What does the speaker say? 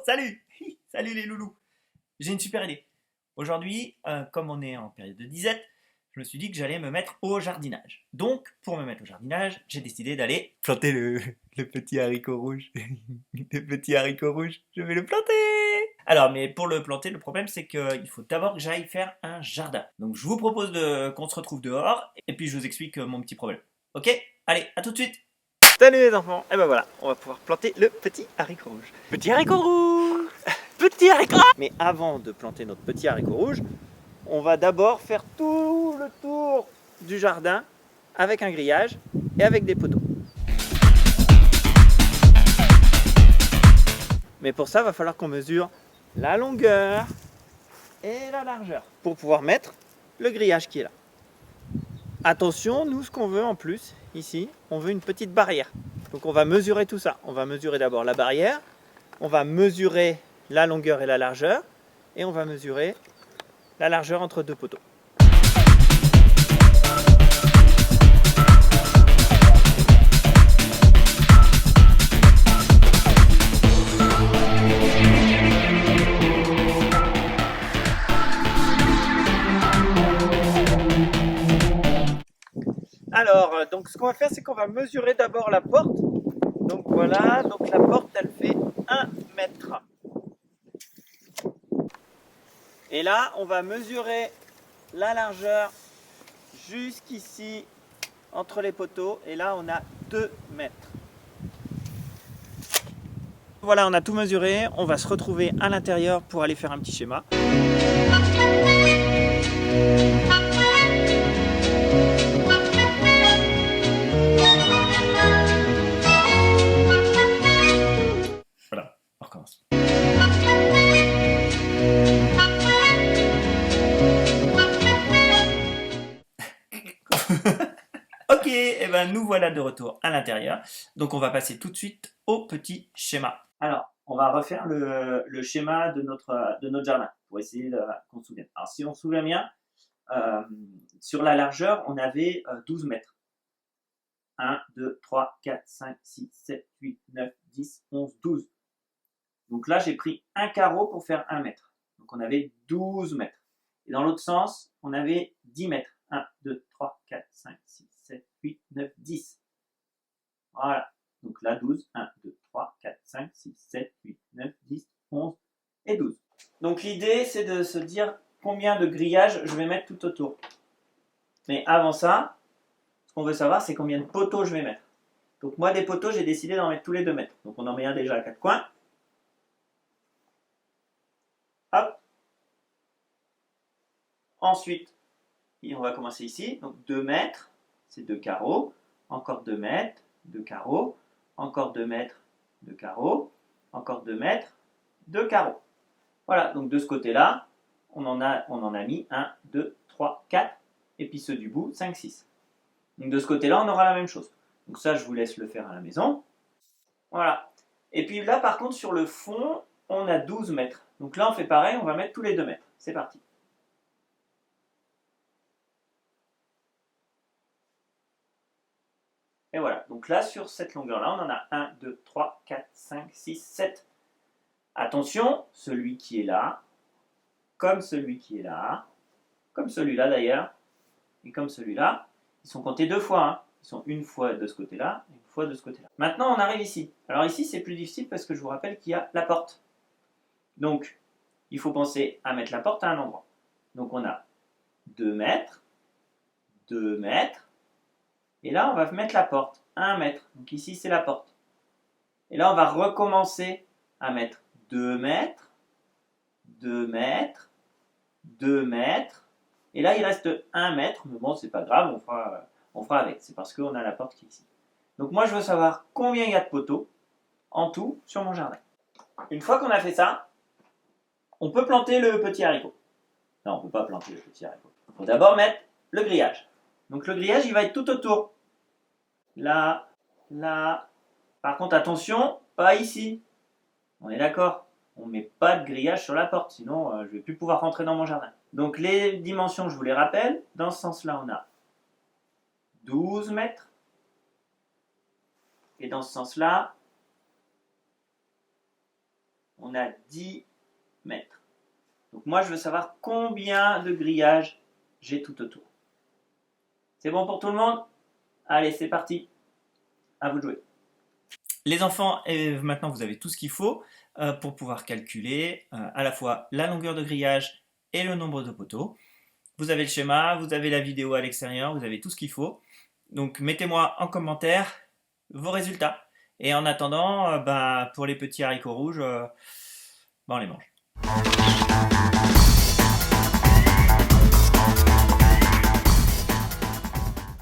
Salut! Salut les loulous! J'ai une super idée. Aujourd'hui, comme on est en période de disette, je me suis dit que j'allais me mettre au jardinage. Donc, pour me mettre au jardinage, j'ai décidé d'aller planter le petit haricot rouge. Le petit haricot rouge, je vais le planter! Alors, mais pour le planter, le problème c'est qu'il faut d'abord que j'aille faire un jardin. Donc, je vous propose qu'on se retrouve dehors et puis je vous explique mon petit problème. Ok? Allez, à tout de suite! Salut les enfants! Et ben voilà, on va pouvoir planter le petit haricot rouge. Petit haricot rouge! Petit haricot! Mais avant de planter notre petit haricot rouge, on va d'abord faire tout le tour du jardin avec un grillage et avec des poteaux. Mais pour ça, il va falloir qu'on mesure la longueur et la largeur pour pouvoir mettre le grillage qui est là. Attention, nous ce qu'on veut en plus, ici, on veut une petite barrière. Donc on va mesurer tout ça. On va mesurer d'abord la barrière, on va mesurer la longueur et la largeur, et on va mesurer la largeur entre deux poteaux. Alors, donc ce qu'on va faire, c'est qu'on va mesurer d'abord la porte. Donc voilà, donc la porte, elle fait 1 mètre. Et là, on va mesurer la largeur jusqu'ici, entre les poteaux. Et là, on a 2 mètres. Voilà, on a tout mesuré. On va se retrouver à l'intérieur pour aller faire un petit schéma. Voilà, on recommence. Ok, et ben nous voilà de retour à l'intérieur. Donc on va passer tout de suite au petit schéma. Alors, on va refaire le schéma de notre jardin pour essayer qu'on se souvienne. Alors si on se souvient bien, sur la largeur, on avait 12 mètres. 1, 2, 3, 4, 5, 6, 7, 8, 9, 10, 11, 12. Donc là, j'ai pris un carreau pour faire 1 mètre. Donc on avait 12 mètres. Et dans l'autre sens, on avait 10 mètres. 1, 2, 3, 4, 5, 6, 7, 8, 9, 10. Voilà. Donc là, 12. 1, 2, 3, 4, 5, 6, 7, 8, 9, 10, 11 et 12. Donc l'idée, c'est de se dire combien de grillages je vais mettre tout autour. Mais avant ça, ce qu'on veut savoir, c'est combien de poteaux je vais mettre. Donc moi, des poteaux, j'ai décidé d'en mettre tous les 2 mètres. Donc on en met un déjà à 4 coins. Hop. Ensuite, on va commencer ici. Donc 2 mètres, c'est 2 carreaux. Encore 2 mètres, 2 carreaux. Encore 2 mètres, 2 carreaux. Encore 2 mètres, 2 carreaux. Voilà, donc de ce côté-là, on en a mis 1, 2, 3, 4. Et puis ceux du bout, 5, 6. Donc de ce côté-là, on aura la même chose. Donc ça, je vous laisse le faire à la maison. Voilà. Et puis là, par contre, sur le fond, on a 12 mètres. Donc là, on fait pareil, on va mettre tous les 2 mètres. C'est parti. Et voilà. Donc là, sur cette longueur-là, on en a 1, 2, 3, 4, 5, 6, 7. Attention, celui qui est là, comme celui qui est là, comme celui-là d'ailleurs, et comme celui-là, ils sont comptés 2 fois. Hein. Ils sont une fois de ce côté-là, une fois de ce côté-là. Maintenant, on arrive ici. Alors ici, c'est plus difficile parce que je vous rappelle qu'il y a la porte. Donc, il faut penser à mettre la porte à un endroit. Donc, on a 2 mètres, 2 mètres, et là, on va mettre la porte, 1 mètre. Donc ici, c'est la porte. Et là, on va recommencer à mettre 2 mètres, 2 mètres, 2 mètres, et là, il reste 1 mètre, mais bon, c'est pas grave, on fera avec. C'est parce qu'on a la porte qui est ici. Donc moi, je veux savoir combien il y a de poteaux en tout sur mon jardin. Une fois qu'on a fait ça, on peut planter le petit haricot. Non, on ne peut pas planter le petit haricot. Il faut d'abord mettre le grillage. Donc le grillage, il va être tout autour. Là, là. Par contre, attention, pas ici. On est d'accord? On ne met pas de grillage sur la porte, sinon je ne vais plus pouvoir rentrer dans mon jardin. Donc les dimensions, je vous les rappelle. Dans ce sens-là, on a 12 mètres. Et dans ce sens-là, on a 10 mètres. Donc moi, je veux savoir combien de grillages j'ai tout autour. C'est bon pour tout le monde? Allez, c'est parti. À vous de jouer. Les enfants, maintenant vous avez tout ce qu'il faut pour pouvoir calculer à la fois la longueur de grillage et le nombre de poteaux. Vous avez le schéma, vous avez la vidéo à l'extérieur, vous avez tout ce qu'il faut. Donc mettez-moi en commentaire vos résultats. Et en attendant, pour les petits haricots rouges, on les mange.